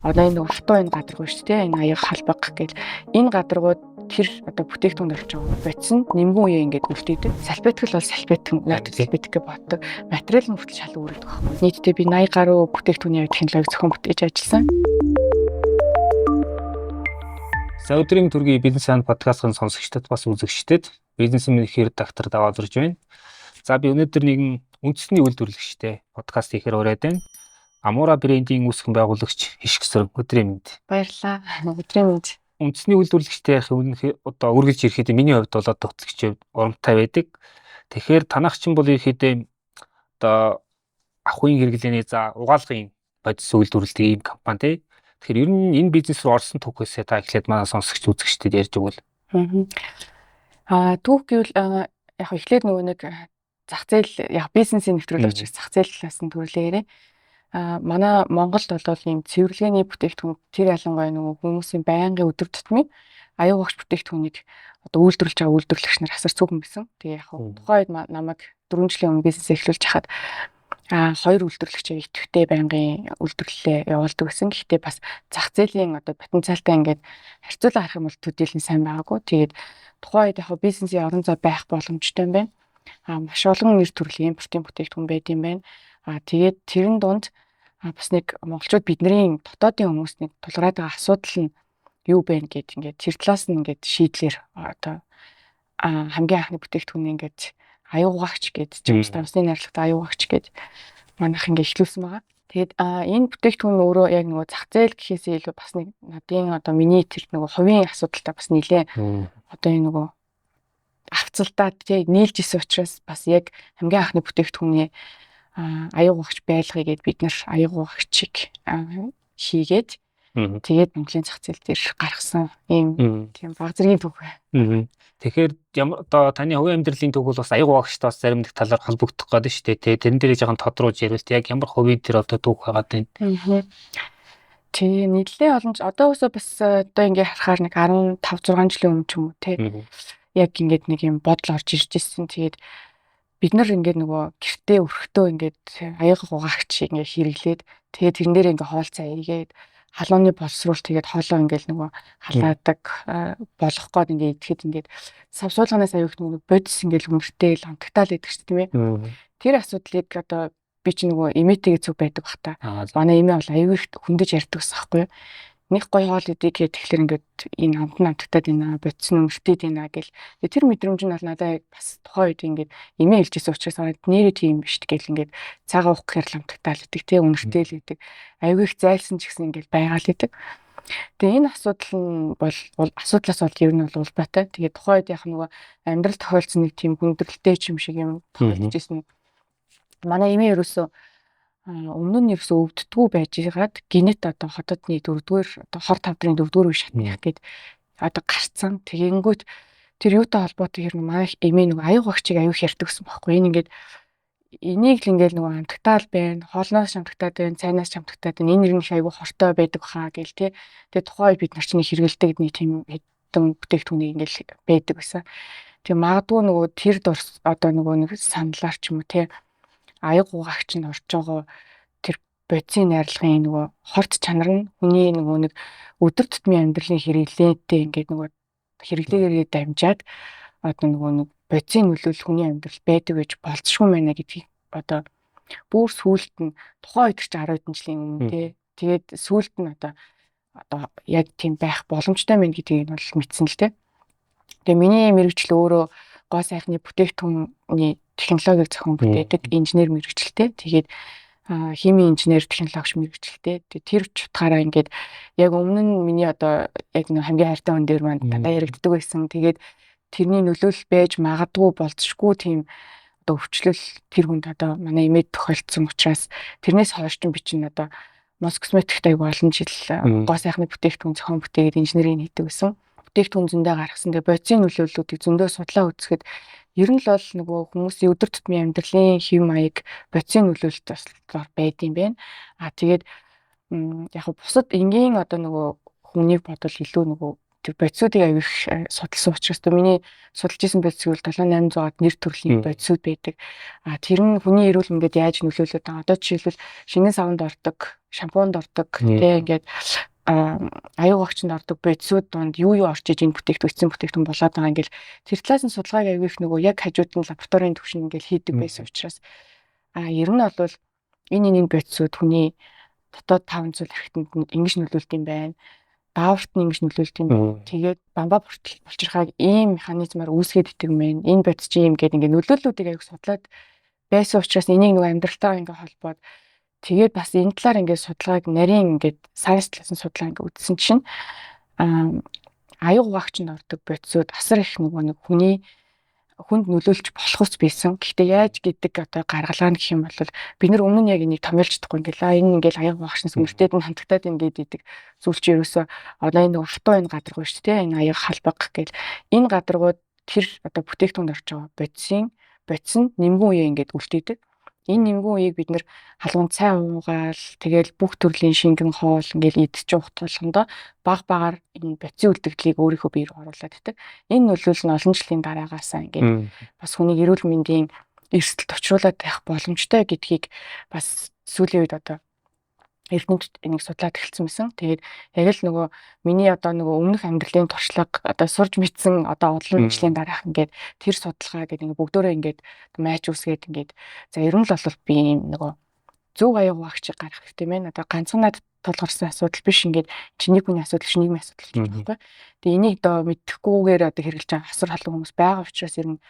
Одоо энэ хатуу энэ гадаргуу шүү дээ. Энэ аяга халбаг гэл энэ гадаргууд тэр одоо бүтээгдэхүүн болж байгаа бодсон нэмгэн үе ингээд үлдээдэг. Салбетикл бол салбетик гэж боддог. Материал нь хүртэл шал өөрөдөг байхгүй. Нийтдээ би 80 гаруй бүтээгдэхүүний технологи зохион бүтээж ажилласан. За өдрийн төргийн бизнес сан подкастын сонсогчдод бас үзэгчдэд бизнесийн мэхээр доктор даваа зурж байна. За би өнөөдөр нэгэн үндэсний үйлдвэрлэгчтэй подкаст хийхээр ураад байна. Амура брендийн үүсгэн байгуулагч Хишгсэр өдрийн мэнд. Баярлалаа. Өдрийн мэнд. Үндэсний үйлдвэрлэгчтэй ярих одоо үргэлж ирэхэд миний хувьд бол одоо хөтлөгч урамтай байдаг. Тэгэхээр танах чинь бол ирэхэд одоо ахуйн хэрэглээний за угаалгын бодис үйлдвэрлэдэг ийм компани тий. Тэгэхээр ер нь энэ бизнес руу орсон түүхээсээ та эхлээд манай сонсогч үзэгчдэд ярьж өгвөл. Түүх гэвэл яг эхлээд нөгөө нэг зах зээл яг бизнесийн нэвтрүүлэг учраас зах зээлээс нь төрлөөрэй. Манай Монголд бол ийм цэвэрлэгээний бүтээгдэхүүн тэр ялангуяа нөгөө хүмүүсийн байнгын өдөр тутмын аюу гагч бүтээгдэхүүнийг одоо үйлдвэрлэж байгаа үйлдвэрлэгч нар асар цөөхөн байсан. Тэгээ яг тухайд намайг 4 жилийн өмнө бизнес эхлүүлж хахад хоёр үйлдвэрлэгчээ идэвхтэй байнгын үйлдвэрлэлээ явуулдаг гэсэн. Гэхдээ бас зах зээлийн одоо потенциалтай ингээд харьцуулаа харах юм бол төдийлэн сайн байгаагүй. Тэгээд тухайд яг бизнесийн орон зай байх боломжтой юм байна. Маш олон нэр төрлийн импортын бүтээгдэхүүн байд юм байна. Тэгээд тэрэн дунд бас нэг монголчууд бидний дотоодын хүмүүсний тулгараад байгаа асуудал нь юу бэ гэд ингээд тэр талаас нь ингээд шийдлэр одоо хамгийн анхны бүтээгдэхүүн ингээд аюу гагч гэд жимс тамсны найрлагатай аюу гагч гэд манайх ингээд эхлүүлсэн байгаа. Тэгээд энэ бүтээгдэхүүн өөрөө яг нөгөө зах зээл гэхээсээ илүү бас нэг надын одоо миний тэр нөгөө хувийн асуудалтай бас нэлээ одоо энэ нөгөө авцалдаад тий нийлж исэн учраас бас яг хамгийн анхны бүтээгдэхүүний аюу гагч байлгыг гээд бид нар аюу гагчийг хийгээд тэгээд Монголын зах зээл дээр гаргасан ийм тийм баг зэргийн түүх. Тэгэхээр ямар одоо таны хувийн амьдралын түүх бол бас аюу гагчтаас зарим нэг талаар холбогдох гэдэг шүү дээ. Тэрэн дээр жоохон тодруулж ярил. Яг ямар хувийн тэр одоо түүх байгаад байна. Тий нийлээ олон одоо өсөө бас одоо ингээ харахаар нэг 15 6 жилийн өмнө ч юм уу тий. Яг ингээд нэг юм бодол орж ирж ирсэн. Тэгээд бид нар ингээд нөгөө гэртээ өрхтөө ингээд аяга гагч ингээд хэрэглээд тэгээд тэрэн дээр ингээд хоол цай игээд халууны боловсруулалт тэгээд хоолоо ингээд нөгөө халаадаг болох гээд ингээд идэхэд ингээд савсуулганаас аюух нөгөө бодис ингээд өмөртэй ламтагтаал идэг шүү дээ тийм ээ. Тэр асуудлыг одоо би ч нөгөө эмээтэйгээ зүг байдаг бах та. Манай эмээ бол аюу их хөндөж ярьдаг ус аахгүй юу. Нэг гоё хоол идэг гэхэд тэгэхээр ингээд энэ амтагтаад байна бодис өмөртэй байна гэл тэр мэдрэмж нь бол надад бас тухайн үед ингээд эмээ хэлжсэн учраас нэрээ тийм биш гэл ингээд цагаан уух гэхээр ламтагтаал идэг тий үнэртэй л идэг аюу их зайлсан ч гэсэн ингээд байгаал идэг. Тэгээ энэ асуудал нь бол асуудлаас бол ер нь бол улбаатай. Тэгээ тухайн үед яг нөгөө амьдрал тохиолдсон нэг тийм хүндрэлтэй юм шиг юм тохиолдож ирсэн. Манай эмээ ерөөсөө өмнө нь ерөөсөө өвддгүү байж байгаад генет одоо хотодны 4-р одоо хор тавдрын 4-р үе шатных гээд одоо гарцсан. Тэгэнгүүт тэр юутай холбоотой ер нь манай эмээ нэг аюу гагчийг аюу ярьдаг гэсэн бохоггүй. Энэ ингээд энийг л ингээд нөгөө амтагтаал байна, хоолноос амтагтаад байна, цайнаас амтагтаад байна. Энэ нэр нь их аюу хортой байдаг хаа гээл тий. Тэгээ тухайн үед бид нар чинь хэрэгэлдэг нэг тийм хэдэн бүтээгдэхүүнийг ингээд байдаг гэсэн. Тэгээ магадгүй нөгөө тэр дурс одоо нөгөө нэг саналаар ч юм уу тий аюу гагч нь орж байгаа тэр бодисын найрлагын нөгөө хорт чанар нь хүний нөгөө нэг өдөр тутмын амьдралын хэрэглээтэй ингээд нөгөө хэрэглээгээр дамжаад одоо нөгөө нэг бодисын нөлөөлөл хүний амьдрал байдаг гэж болцшгүй байна гэдгийг одоо бүр сүүлд нь тухайн үед ч 10 хэдэн жилийн өмнө тий тэгээд сүүлд нь одоо яг тийм байх боломжтой байна гэдгийг нь бол мэдсэн л тий. Тэгээ миний мэргэжил өөрөө гоо сайхны бүтээгдэхүүний технологиг зохион бүтээдэг инженер мэргэжилтэй. Тэгээд химийн инженер технологич мэргэжилтэй. Тэр чутгаараа ингээд яг өмнө нь миний одоо яг нэг хамгийн хайртай хүн дээр маань дандаа яригддаг байсан. Тэгээд тэрний нөлөөлөл байж магадгүй болцшгүй тийм одоо өвчлөл тэр хүнд одоо манай эмээд тохиолдсон учраас тэрнээс хойш ч би чинь одоо Москосметикт аяг олон жил гоо сайхны бүтээгдэхүүн зохион бүтээгээд инженерийг хийдэг байсан. Бүтээгдэхүүн зөндөө гаргасан. Тэгээ бодисын нөлөөллүүдийг зөндөө судлаа үзэхэд ер нь л бол нөгөө хүмүүсийн өдөр тутмын амьдралын хэв маяг бодисын нөлөөлөлт бас байд юм байна. Тэгээд яг бусад энгийн одоо нөгөө хүнийг бодвол илүү нөгөө тэр бодисуудыг аяг их судалсан учраас одоо миний судалж исэн бодисыг бол 7800-аад нэр төрлийн бодисууд байдаг. Тэр нь хүний эрүүл мэндэд яаж нөлөөлөд байгаа. Одоо жишээлбэл шингэн савнд ордог, шампунд ордог тий ингээд аюул гагчинд ордог бодисууд донд юу орчиж энэ эцсийн бүтээгдэхүүн болоод байгаа ингээл тэр талаас нь судалгааг аяг их нөгөө яг хажууд нь лабораторийн түвшин ингээл хийдэг байсан учраас ер нь бол энэ бодисууд хүний дотоод 500 эрхтэнд ингэж нөлөөлт юм байна. Дааварт нь ингэж нөлөөлт юм байна. Тэгээд бамбаа булчирхааг ийм механизмаар үүсгээд идэг юм байна. Энэ бодис чи юм гээд ингээ нөлөөллүүдийг аяг судлаад байсан учраас энийг нөгөө амьдралтайгаа ингээ холбоод тэгээд бас энэ талаар ингээ судалгааг нарийн ингээ сайенс талаас нь судалгаа ингээ үзсэн чинь аюул гагчинд ордог бодисууд асар их нөгөө нэг хүнд нөлөөлж болох ус байсан. Гэхдээ яаж гэдэг одоо гаргалгаа гэх юм бол бид нар өмнө нь яг энийг томьёолж чадахгүй ингээл энэ ингээл аюул гагчнаас мөртөд нь хандгатаад ингээд идэг зүйл чи ерөөсөө одоо энэ нөгөө хатуу энэ гадаргуу шүү дээ. Энэ аюул халбаг гэл энэ гадаргууд тэр одоо бүтээгдэхүүнд орж байгаа бодис нь нэмгэн үеэ ингээд үлдээдэг. Энэ нэмгэн үеийг бид нар халуунд цай уугаал тэгэл бүх төрлийн шингэн хоол ингээл идэж уух болгондоо багаар энэ бодисын үлдэгдлийг өөрийнхөө бие рүү оруулаад идэг. Энэ нөлөөлөл нь олон жилийн дараагаасаа ингээд бас хүний эрүүл мэндийн эрсдэлд очруулаад байх боломжтой гэдгийг бас сүүлийн үед одоо эрдэмтэд энийг судлаад эхэлсэн байсан. Тэгээд яг л нөгөө миний одоо нөгөө өмнөх амьдралын туршлага одоо сурж мэдсэн одоо олон жилийн дараах ингээд тэр судалгаа гэдэг ингээд бүгдөө ингээд майч үсгээд ингээд за ер нь л бол би юм нөгөө зөв аюул гагчийг гаргах хэрэгтэй байна. Одоо ганцхан надад тулгарсан асуудал биш ингээд чиний хүний асуудал нийгмийн асуудал гэж байна. Тэгээд энийг одоо мэдхгүйгээр одоо хэрэгжилж байгаа асар халуун хүмүүс байгаа учраас ер нь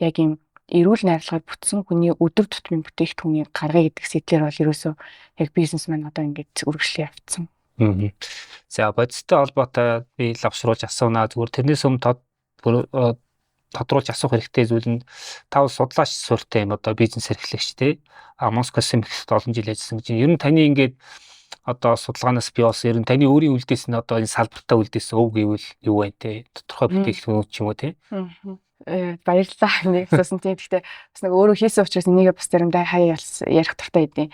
яг юм эрүүл найрлагаар бүтсэн хүний өдөр тутмын бүтээгдэхүүнийг гаргая гэдэг сэтлэр бол ерөөсөө яг бизнесмен одоо ингээд үргэлжлэн явцсан. За бодистой холбоотой би лавшруулж асуунаа. Зүгээр тэрнээс өмнө тодруулж асуух хэрэгтэй зүйл нь та бол судлаач суурьтай юм одоо бизнес эрхлэгч тий. Москвас эмхт олон жил ажилласан гэж. Ер нь таны ингээд одоо судалгаанаас би бас ер нь таны өөрийн үлдээс нь одоо энэ салбартаа үлдээс өв гэвэл юу вэ те? Тодорхой бүтээгдэхүүн ч юм уу те? Баярлалаа нэг асуусан тийм. Гэхдээ бас нэг өөрөө хийсэн учраас энийг бас заримдаа хаяа ярих дуртай идэв.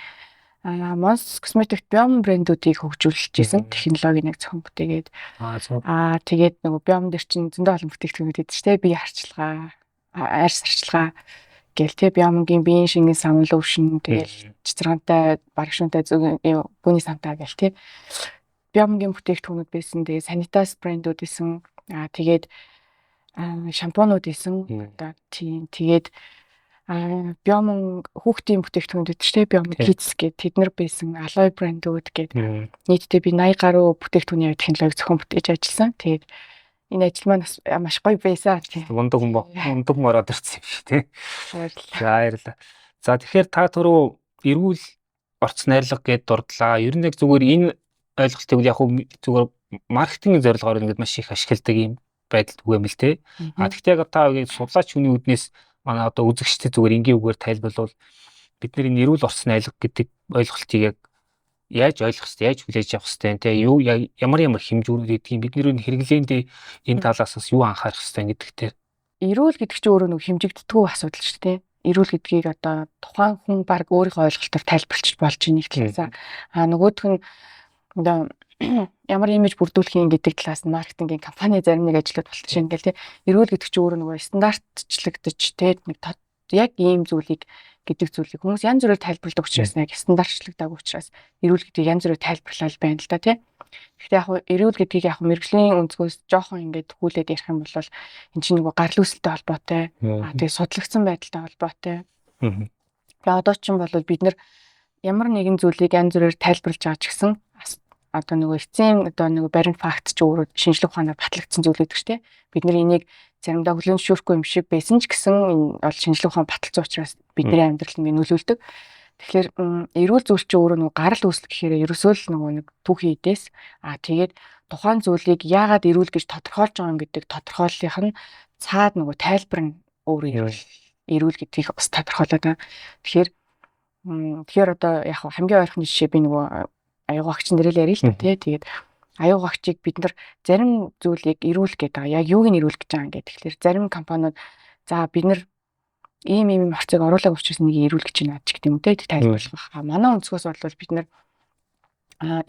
Mons Cosmetics Biom брэндүүдийг хөгжүүлж исэн технологийн нэг зохион бүтээгээд тэгээд нөгөө Biom дээр чинь зөндөө олон бүтээгдэхүүнүүд байдаг шүү дээ. Бие харчилгаа, арьс харчилгаа гэл тэ Biom-гийн биеийн шингэн савн лошн тэгэл цэцэрантай барагшуунтай бүний самтаа гэл тэ Biom-гийн бүтээгдэхүүнүүд байсан. Тэгээд Sanitas брэндүүд исэн. Тэгээд шампунууд исэн. Одоо тийм тэгээд Biom хүүхдийн бүтээгдэхүүнүүд шүү дээ. Biom Kids гэдэг тэднэр байсан. Aloe брэндүүд гэдэг нийтдээ би 80 гаруй бүтээгдэхүүний технологи зохион бүтээж ажилласан. Тэгээд энэ ажил маань маш гоё байсан. Ундаг хүн ороод ирсэн юм шиг тий. Баярлалаа. За тэгэхээр та түрүү эрүүл орц найрлага гэдээ дурдлаа. Ер нь яг зүгээр энэ ойлголтыг яг зүгээр маркетингийн зорилгоор ингээд маш их ашигладаг юм байдал үгэмэл те. Тэгэхдээ яг та судлаач хүний үднээс манай одоо үзэгчдэд зүгээр энгийн үгээр тайлбарлавал бид нар энэ эрүүл орц найрлага гэдэг ойлголтыг яг яаж ойлгох хэвтэй, яаж хүлээж авах хэвтэй те. Юу ямар хэмжүүрүүд гэдгийг бид нэр хэрэглээндээ энэ талаас бас юу анхаарах хэвтэй гэдэгтэй. Эрүүл гэдэг чинь өөрөө нэг хэмжигддэггүй асуудал шүү дээ. Эрүүл гэдгийг одоо тухайн хүн баг өөрийнхөө ойлголтоор тайлбарлаж болж нэг талаасаа нөгөөх нь одоо ямар имиж бүрдүүлэх гэдэг талаас нь маркетингийн компани зарим нэг ажлууд болчих юм ингээл тий. Эрүүл гэдэг чинь өөрөө нөгөө стандартчлагдаж тий нэг яг ийм зүйлийг гэдэг зүйлийг хүмүүс янз бүрээр тайлбарладаг учраас яг стандартчлагдаагүй учраас эрүүл гэдгийг янз бүрээр тайлбарлал байна л да тий. Гэхдээ яг эрүүл гэдгийг яг мэрэгжлийн өнцгөөс жоохон ингээд хүүлээд ярих юм бол эн чинь нөгөө гарал үүсэлтэй холбоотой. Тэгээ судлагдсан байдалтай холбоотой. Тэгээ одоо ч юм бол бид нар ямар нэгэн зүйлийг янз бүрээр тайлбарлаж байгаа ч гэсэн одоо нөгөө эцсийн одоо нөгөө баримт факт ч өөрөө шинжлэх ухаанаар батлагдсан зүйл гэдэг чинь бид нар энийг заримдаа хүлээн зөвшөөрөхгүй юм шиг байсан ч гэсэн энэ бол шинжлэх ухаан баталсан учраас бидний амьдралд ингэ нөлөөлдөг. Тэгэхээр эрүүл зүйл чинь өөрөө нөгөө гарал үүсэл гэхээр ерөөсөө л нөгөө нэг түүхийн идээс тэгээд тухайн зүйлийг яагаад эрүүл гэж тодорхойлж байгаа юм гэдэг тодорхойллынх нь цаад нөгөө тайлбар нь өөрөө эрүүл гэдгийг бас тодорхойлоод байна. Тэгэхээр одоо яг хамгийн ойрхон жишээ би нөгөө аюул гагч нэрэл ярил л та тий. Тэгээд аюул гагчийг бид нар зарим зүйлийг эрүүл гэдэг. Яг юуг нь эрүүл гэж байгаа юм гэдэг. Тэгэхээр зарим компаниуд за бид нар ийм орцыг оруулаагүй учраас нэг эрүүл гэж байна гэдэг юм тий тайлбарлах. Манай өнцгөөс бол бид нар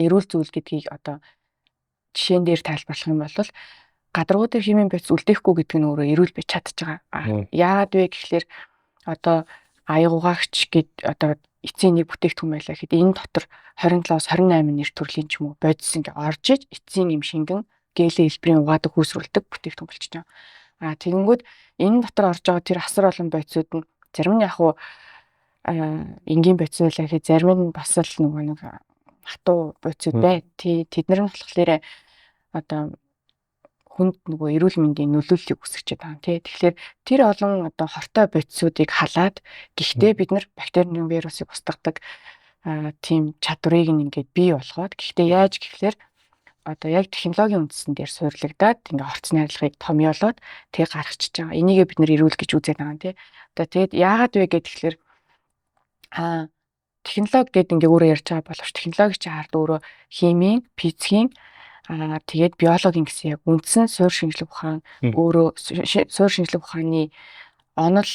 эрүүл зүйл гэдгийг одоо жишээн дээр тайлбарлах юм бол гадаргуу дээр химийн байц үлдээхгүй гэдэг нь өөрөө эрүүл байж чадчих байгаа. Яагаад вэ гэхлээр одоо аягуугаагч гэд одоо эцсийн нэг бүтээгдэхүүн байлаа гэхэд энэ дотор 27-28 нэр төрлийн ч юм уу бодис ингээ орж иж эцсийн юм шингэн гэлээ хэлбэрийн угаадаг хүүсрүүлдэг бүтээгдэхүүн болчихж байгаа. Тэгэнгүүт энэ дотор орж байгаа тэр асар олон бодисууд нь зарим нь яг энгийн бодис байлаа гэхэд зарим нь бас л нөгөө нэг хатуу бодисууд бай. Тэднэр нь болохоор одоо хүнд нөгөө эрүүл мэндийн нөлөөллийг үүсгэж байгаа. Тэгэхээр тэр олон одоо хортой бодисуудыг халаад гэхдээ бид нар бактерийн вирусыг устгадаг тийм чадварыг ингээд бий болгоод гэхдээ яаж гэхлээр одоо яг технологийн үндсэн дээр суйрлагдаад ингээ орц найрлагыг томьёолоод тэг гаргачихж байгаа. Энийгээ бид нэр эрүүл гэж үзээд байгаа тий. Одоо тэгэд яагаад вэ гэхээр технологи гэдэг ингээ өөрөө ярьж байгаа боловч технологи чи хард өөрөө химийн, физикийн тэгээд биологийн гэсэн яг үндсэн суурь шинжилгээ ухаан өөрөө суурь шинжилгээ ухааны онол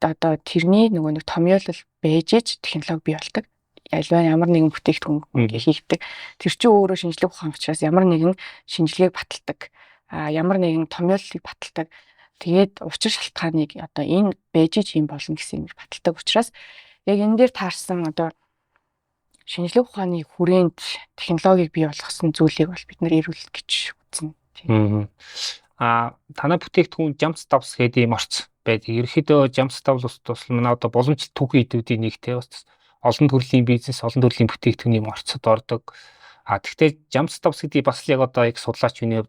одоо тэрний нөгөө нэг томьёолол байж иж технологи бий болдог. Альва ямар нэгэн бүтээгдэхүүн хийгдэг. Тэр чинь өөрөө шинжилгээ ухаан учраас ямар нэгэн шинжилгээг баталдаг. Ямар нэгэн томьёоллыг баталдаг. Тэгээд учир шалтгааныг одоо энэ байж иж юм болно гэсэн юм баталдаг учраас яг энэ дээр таарсан одоо шинжилгээ ухааны хүрээнд технологиг бий болгосон зүйлийг бол бид нэр эрүүл гэж үзнэ. Танай бүтээгдэхүүн Jumps Dabs гэдэг юм орц байдаг. Ерөнхийдөө Jumps Dabs тус манай одоо боломжит түүхийн эдүүдийн нэг те бас олон төрлийн бизнес, олон төрлийн бүтээгдэхүүний орцод ордог. Гэхдээ Jumps Dabs гэдэг бас яг одоо яг судлаач хүний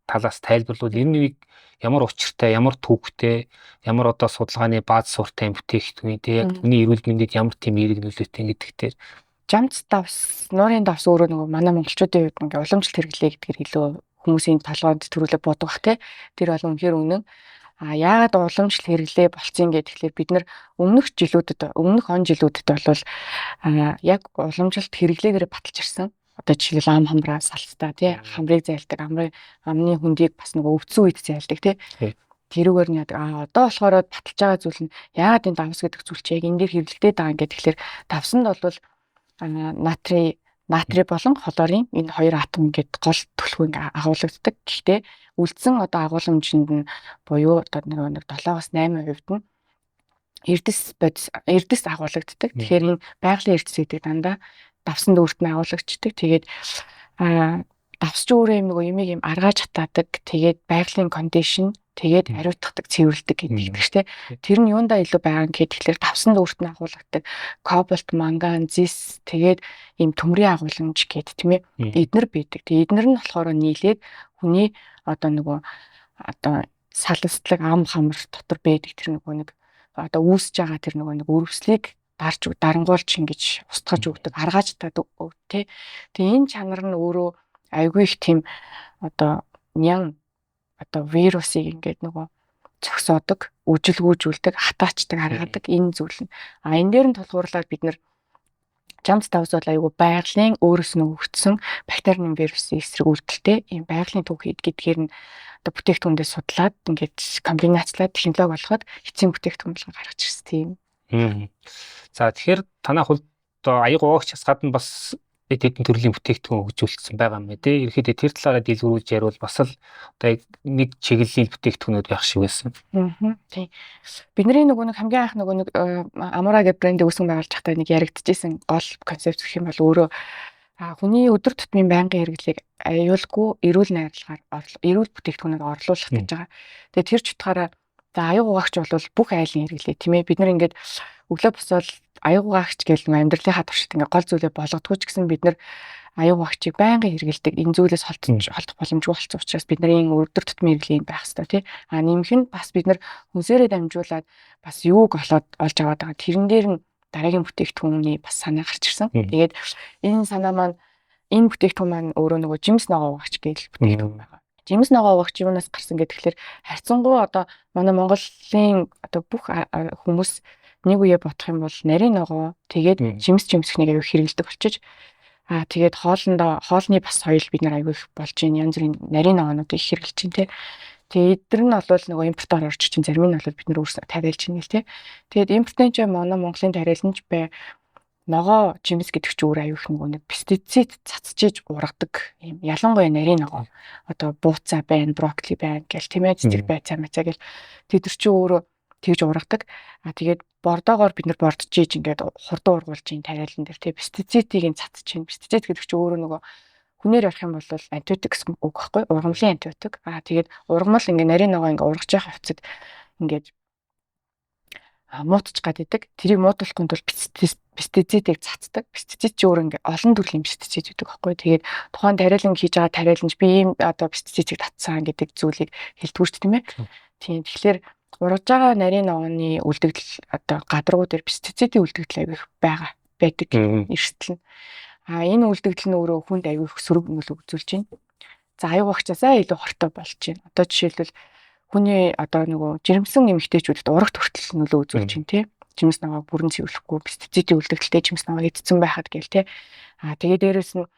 талаас тайлбарлавал энэ нэг ямар учиртай, ямар түүхтэй, ямар одоо судалгааны бааз суурьтай бүтээгдэхүүн те яг хүний эрүүл мэндэд ямар тийм эерэг нөлөөтэй гэдэгтэр Jumps Dabs, нуурын давс өөрөө нөгөө манай монголчуудын хувьд ингээ уламжлалт хэрэглээ гэдгээр илүү хүмүүсийн толгойд төрүүлээ бодох бах те. Тэр бол үнэхээр үнэн. Яагаад уламжлалт хэрэглээ болцсон гэхээр бид нар өмнөх он жилүүдэд бол яг уламжлалт хэрэглээгээр баталж ирсэн. Одоо жишээл ам хамраа салцтай тий хамрыг зайлдаг, амны хүндийг бас нөгөө өвдсөн үед зайлдаг тий. Тэрүүгээр нь одоо болохоор баталж байгаа зүйл нь яагаад энэ давс гэдэг зүйл чи яг энэ дээр хэрэглэгдээд байгаа юм гэхээр давсанд бол натрий болон хлорийн энэ хоёр атом ингээд гол төлөв ингээ агуулгаддаг. Гэхдээ үлдсэн одоо агуулмжинд нь буюу одоо нэг 7-8% нь эрдэс агуулгаддаг. Тэгэхээр энэ байгалийн эрдэс гэдэг дандаа давсанд өөрт нь агуулгачдаг. Тэгээд давс ч өөрөө юм нэг юм аргааж хатаадаг. Тэгээд байгалийн кондишн тэгээд ариутгадаг, цэвэрлдэг гэдэг ихтэй. Тэр нь юундаа илүү байгаа юм гэхээр давсанд өөрт нь агуулгадаг кобальт, манган, зис тэгээд ийм төмрийн агуулмж гэдэг тийм ээ. Эднэр байдаг. Тэгээд эднэр нь болохоор нийлээд хүний одоо салстлаг ам хамар дотор байдаг тэр нэг одоо үүсэж байгаа тэр нэг өрөвслийг дарангуулж ингэж устгаж өгдөг, аргааж татдаг тий. Тэгээ энэ чанар нь өөрөө айгүй их тийм вирусыг ингээд зогсоодог, үжилгүүжүүлдэг, хатаачдаг, харгадаг энэ зүйл нь. Энэ дээр нь тулгуурлаад бид нэр Jumps Dabs бол айгүй байгалийн өөрөөс нь өгөгдсөн бактерийн вирусын эсрэг үйлдэлтэй ийм байгалийн түүхийд гэдгээр нь бүтээгдэхүүндээ судлаад ингээд комбинацлаад технологи болгоод эцсийн бүтээгдэхүүн болгож гаргаж ирсэн тийм. За тэгэхээр танай хувьд аяга уугч хасгаад нь бас хэдэн төрлийн бүтээгдэхүүн хөгжүүлсэн байгаа юм тий. Ерөнхийдөө тэр талаараа дэлгэрүүлж ярил бас л одоо нэг чиглэлийн бүтээгдэхүүнүүд байх шиг байсан. Тийм. Бидний нэг хамгийн анх нэг Amora гэх брэнд үүсгэн байгуулж байхдаа нэг яригдчихсэн гол концепт гэх юм бол өөрөө хүний өдөр тутмын байнгын хэрэглээг аюулгүй эрүүл найрлагаар эрүүл бүтээгдэхүүнээр орлуулах гэж байгаа. Тэгээ тэр ч утгаараа аюу угаагч бол бүх айлын хэрэглээ тийм ээ. Бид нар ингээд өглөө босоод аюу угаагч гэл амьдралынхаа туршид ингээд гол зүйлээ болгодгүй ч гэсэн бид нар аюу угаагчийг байнгын хэрэгэлдэг. Энэ зүйлээс холдох боломжгүй болсон учраас бидний өдөр тутмын хэрэглээ байх хэрэгтэй тий. Нэмэх нь бас бид нар хүнсээрээ дамжуулаад бас юуг олж аваад байгаа. Тэрэн дээр нь дараагийн бүтээгдэхүүний бас санаа гарч ирсэн. Тэгээд энэ санаа маань энэ бүтээгдэхүүн маань өөрөө нөгөө Jumps ногоо угаагч гэл бүтээгдэхүүн байгаа. Jumps ногоо угаагч юунаас гарсан гэхээр харьцангуй одоо манай Монголын одоо бүх хүмүүс нэг үе бодох юм бол нарийн ногоо тэгээд Jumps гэх аягүй хэрэгэлдэг болчих. Тэгээд хоолны бас соёл бид нар аягүй их болж байна. Янз бүрийн нарийн ногоонуудыг их хэрэглэж байна тий. Тэгээд эдгээр нь бол нөгөө импортоор орж чинь зарим нь бол бид нар өөрсдөө тариалж байна гэл тий. Тэгээд импортын ч манай Монголын тариаланч бай ногоо жимс гэдэг чинь өөр аюух нөгөө нэг пестицид цацжиж ургадаг юм ялангуяа нарийн ногоо одоо бууцаа байна, брокколи байна гэл тийм ээ цэцэг байцаа мацаа гэл тэд нар чинь өөрөө тэгж ургадаг. Тэгээд бордоогоор бид нар бордчихийж ингээд хурдан ургуулж ин тариалан дээр тийм пестицидыг цацж чинь пестицид гэдэг чинь өөрөө нөгөө хүнээр ярих юм бол антибиотик гэсэн үг байхгүй ургамлын антибиотик. Тэгээд ургамал ингээд нарийн ногоо ингээд ургаж явах хувцад ингээд муутчих гад идэг. Тэрийг муудуулахын тулд пестицидыг цацдаг. Пестицид чи өөр ингээ олон төрлийн пестицид гэдэг байхгүй. Тэгээд тухайн тариалан хийж байгаа тариаланч би ийм одоо пестицидыг татсан гэдэг зүйлийг хэлдэггүй шүү дээ тийм ээ. Тийм. Тэгэхээр ургаж байгаа нарийн ногооны үлдэгдэл одоо гадаргуу дээр пестицидийн үлдэгдэл авих байдаг эрсдэл нь. Энэ үлдэгдэл нь өөрөө хүнд авих сөрөг нөлөө үзүүлж байна. За аюу багчаасаа илүү хортой болж байна. Одоо жишээлбэл хүний одоо нөгөө жирэмсэн эмэгтэйчүүдэд урагт хүртэл нөлөө үзүүлж байна тий. Жимс ногоог бүрэн цэвэрлэхгүй пестицидийн үлдэгдэлтэй жимс ногоо идсэн байхад гээл тий. Тэгээд дээрэс нь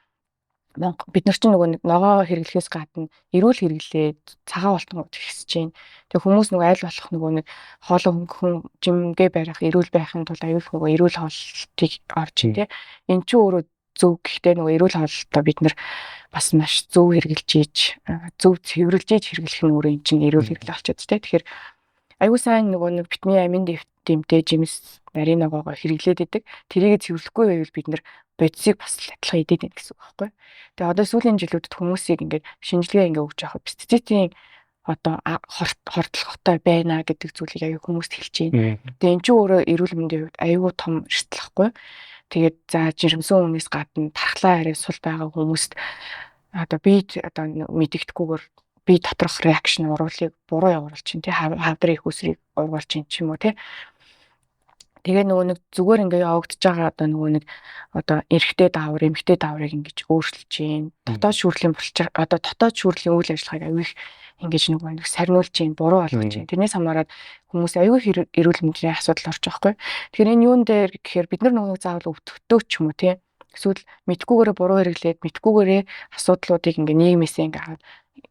бид нар чинь нөгөө ногоо хэрэглэхээс гадна эрүүл хэрэглээд цагаан болтгоо ихсэж байна. Тэг хүмүүс нөгөө айл болох нөгөө нэг хоолой хөнгөн жимгээ барих эрүүл байхын тулд аюул нөгөө эрүүл хоолтыг орж тий. Эн чинь өөрөө зөв гэхдээ нөгөө эрүүл хоолтоо бид нар бас маш зөв хэрэгжилж ийж зөв цэвэрлж ийж хэрэглэх нь өөрөө эн чинь эрүүл хэрэглээ болчиход тий. Тэгэхээр аюу сайн нөгөө нэг витамин амин дэмтэй жимс нарийн ногоогоо хэрэглээд идэг. Тэрийг цэвэрлэхгүй байвал бид нар бодисыг бас адилхан идээд байна гэсэн үг байхгүй. Тэгээ одоо сүүлийн жилүүдэд хүмүүсийг ингээд шинжилгээ ингээд өгч явах пестицидийн одоо хордлоготой байна гэдэг зүйлийг аюу хүмүүст хэлж байна. Тэгээ эн чинь өөрөө эрүүл мэндийн хувьд аюу том эрсдэл байхгүй. Тэгээд за жирэмсэн хүнээс гадна тархлаа арай сул байгаа хүмүүст одоо би одоо мэдэгдэхгүйгээр би доторх реакшн уруулыг буруу явуулж чинь тий хавдрын их үсрийг ургуулж чинь ч юм уу тий. Тэгээ нөгөө нэг зүгээр ингээ явагдаж байгаа одоо нөгөө нэг одоо эрэгтэй даавар эмэгтэй дааврыг ингэж өөрчилж чинь дотоод шүүрлийн одоо дотоод шүүрлийн үйл ажиллагааг аюу их ингэж нөгөө нэг сарниулж чинь буруу болгож чинь тэрнээс хамаарат хүмүүс аюу их эрүүл мэндийн асуудал орж байгаа хгүй. Тэгэхээр энэ юун дээр гэхээр бид нар нөгөө заавал өвдөлтөө ч юм уу тий эсвэл мэдхгүйгээрээ буруу хэрэглээд мэдхгүйгээрээ асуудлуудыг ингээ нийгмээсээ ингээ аваад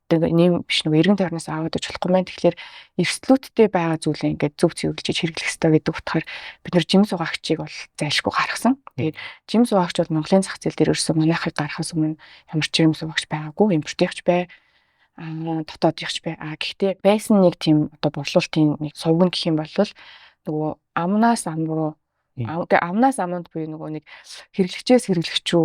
нэм биш нөгөө эргэн тойрноос аваад иж болохгүй маань. Тэгэхээр эрсдлүүдтэй байгаа зүйлээ ингээд зөв цэвэрлж хэрэглэх хэрэгтэй гэдэг утгаар бид нар жим сугаагчийг бол зайлшгүй гаргасан. Тэгээд жим сугаагч бол Монголын зах зээл дээр ерөөсөө манайхыг гаргахаас өмнө ямар ч жим сугаагч байгаагүй. Импортынч бай, дотоодынч бай. Гэхдээ байсан нэг тийм одоо борлуулалтын нэг сувг гэх юм бол нөгөө амнаас ам руу амнаас аманд буюу нөгөө нэг хэрэглэгчээс хэрэглэгчүү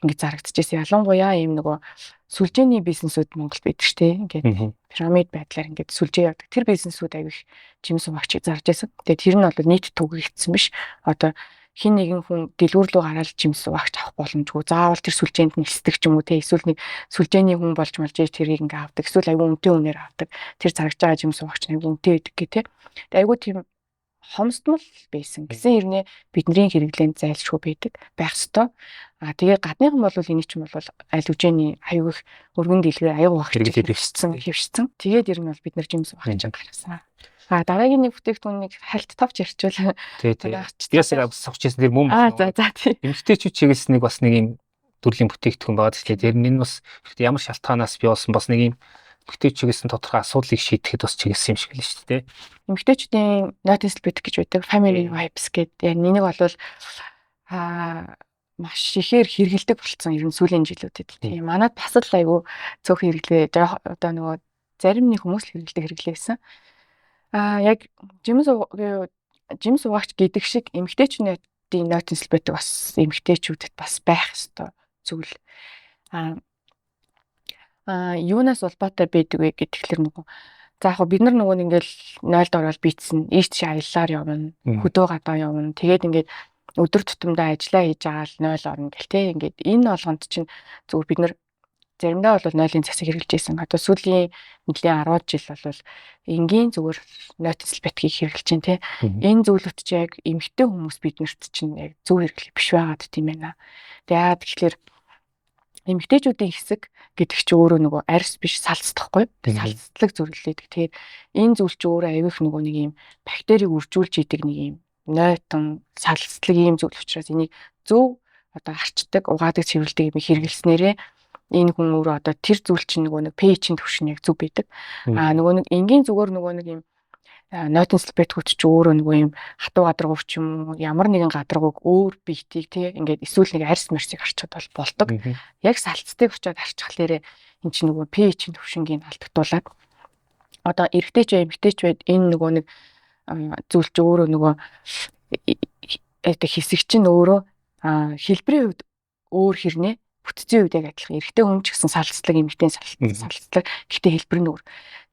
ингээд зарагдчихсэн. Ялангуяа ийм нөгөө сүлжээний бизнесүүд Монголд байдаг шүү дээ. Ингээд пирамид байдлаар ингээд сүлжээ явдаг. Тэр бизнесүүд аяг их жим сугаагчийг зарж байсан. Тэгээд тэр нь бол нийт түгээгдсэн биш. Одоо хин нэгэн хүн дэлгүүр рүү гараад жим сугаагч авах боломжгүй. Заавал тэр сүлжээнд нэлсдэг ч юм уу те. Эсвэл нэг сүлжээний хүн болж малж тэрийг ингээд авдаг. Эсвэл аягүй үнэтэй үнээр авдаг. Тэр зарж байгаа жим сугаагч аягүй үнэтэй байдаг гэх те. Тэгээд аягүй тийм хомсдмол байсан гэсэн хэрнээ бидний хэрэглээнд зайлшгүй байдаг байх ёстой. Тэгээ гадныхан бол энийг ч юм бол аль үжээний аюу их өргөн дэлгэр аюу багч хөвшсөн. Тэгээд ер нь бол бид нар жимс багч гаргасан. Дараагийн нэг бүтээгдэхүүнийг хальт товч ярьчвал тэгээс сохчихсан тэр мөн. За тийм. Эмэгтэйчүүд чигээс нэг бас нэг юм төрлийн бүтээгдэхүүн байгаа тийм. Тэр нь бас ямар шалтгаанаас бий болсон бас нэг юм эмэгтэйчүүдээс тодорхой асуудлыг шийдэхэд бас чиглэсэн юм шиг л шүү дээ. Эмэгтэйчүүдийн notice bit гэж байдаг. Family vibes гэдэг. Энийг бол маш ихээр хэрэгэлдэг болсон ер нь сүүлийн жилүүдэд. Тийм манад бас л айгүй цөөхөн хэрэглээ. Одоо нөгөө зарим нэг хүмүүс л хэрэглэсэн. Яг жим сугаагч гэдэг шиг эмэгтэйчүүдийн notice bit бас эмэгтэйчүүдэд бас байх ёстой зүйл. Юунаас улбаатай байдаг вэ гэхэлэр нөгөө за яг бид нар нөгөө ингээл 0-д ороод бийцсэн ийш тийш аяллаар явна хөдөө гадаа явна тэгээд ингээд өдөр тутамдаа ажиллаа хийж байгаа л 0 орно гэл те ингээд энэ болгонд чинь зүгээр бид нар заримдаа бол 0-ын засаг хэрэгжилж байсан. Одоо сүүлийн нэлийн 10 жил бол энгийн зүгээр notice bit-ийг хэрэгжилж байна те. Энэ зүйлүүд чинь яг эмэгтэй хүмүүс биднэрт чинь яг зөв хэрэглэх биш байгаад тийм ээ. Тэгээд тэгэхээр эмэгтэйчүүдийн хэсэг гэдэг чинь өөрөө нөгөө арьс биш салцдахгүй. Салцлаг зүрлэлээдэг. Тэгээд энэ зүйл чинь өөрөө аюух нөгөө нэг юм бактерийг үржүүлж идэг нэг юм нойтон салцлаг ийм зүйл учраас энийг зөв одоо арчдаг, угаадаг, цэвэрлдэг юм хэрэглэснээрээ энэ хүн өөрөө одоо тэр зүйл чинь нөгөө нэг pH-ийн түвшин яг зөв байдаг. Нөгөө нэг энгийн зүгээр нөгөө нэг юм нойтон салбетгүүд ч өөрөө нөгөө юм хатуу гадаргуур ч юм уу ямар нэгэн гадаргууг өөр биетийг тий ингээд эсвэл нэг арьс марсыг арчхад бол болдог. Яг салцтыг очиод арчхалаарэ эн чинь нөгөө pH-ийн төвшингийг алдагдуулаад одоо эрэгтэй ч эмэгтэй ч байд энэ нөгөө нэг зүйл чи өөрөө нөгөө хэсэг чинь өөрөө хэлбэрийн хувьд өөр хэрнээ бүтцийн үед яг адилхан эрэгтэй хүн ч гэсэн салцлаг эмэгтэй салцлаг гэхдээ хэлбэр нь өөр.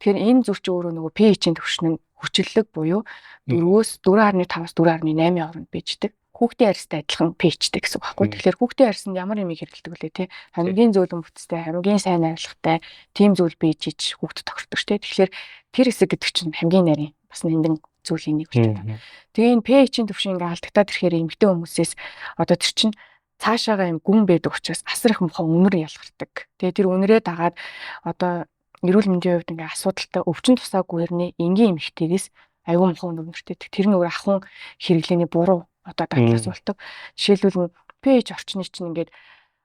Тэгэхээр энэ зүйл чи өөрөө нөгөө pH-ийн төвшин нь хүчлэлэг буюу 4-өөс 4.5-аас 4.8 хооронд bijдэг. Хүүхдийн арьстай адилхан pH-тэй гэсэн үг байхгүй. Тэгэхээр хүүхдийн арьс нь ямар юм хэрэгэлдэг вэ те? Хамгийн зөөлөн бүтцтэй, хамгийн сайн найрлагатай тийм зүйл бийжиж хүүхдэд тохирдог ш. Тэгэхээр тэр хэсэг гэдэг чинь хамгийн нарийн бас нандин зүйлийн нэг үстэй. Тэгээ энэ pH-ийн төвшин ингээ алдагтаад ирэхээр эмэгтэй хүмүүсээс одоо тэр чинь цаашаага юм гүн байдаг учраас асар их муухай үнэр ялгардаг. Тэгээ тэр үнэрээ дагаад одоо эрүүл мэндийн хувьд ингээ асуудалтай өвчин тусаагүй хэрнээ энгийн эмэгтэйгээс аюул муухай үнэртэй. Тэр нь өөр ахын хэрэглээний буруу одоо дадлаас болдог. Жишээлбэл pH орчны чинь ингээд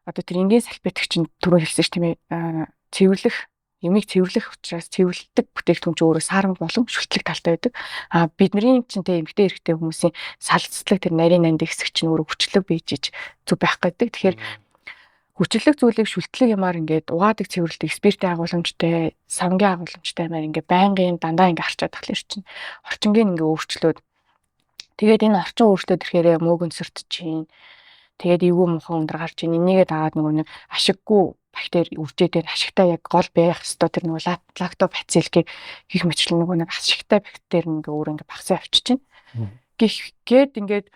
одоо тэр энгийн салфетик чинь түрүү хэлсэн ш тийм ээ цэвэрлэх ямиг цэвэрлэх учраас цэвэрлдэг бүтээгдэхүүн ч өөрөө саармаг болон шүтлэг талтай байдаг. Бидний чинь тэ эмэгтэй эрэгтэй хүмүүсийн салцлаг тэр нарийн нанд хэсэг чинь өөрөө хүчлэг бийжиж зүг байх гэдэг. Тэгэхээр хүчлэг зүйлийг шүтлэг ямаар ингээд угаадаг цэвэрлдэг спиртийн агуулмжтай, савнгийн агуулмжтай маар ингээд байнгын дандаа ингээд харчаад тахлаар чинь орчингийн ингээд өөрчлөөд тэгээд энэ орчин өөрчлөлт ирэхээр мөөгөнсөрт чинь тэгээд эвгүй мухан өндөр гарч ийн энийгээ дагаад нөгөө нэг ашиггүй бактери үржээдээр ашигтай яг гол байх ёстой тэр нөгөө лактобацилл гэх мэтлэн нөгөө нэг ашигтай бактери ингээ өөр ингээ багасаа авчиж байна. Гээд ингээд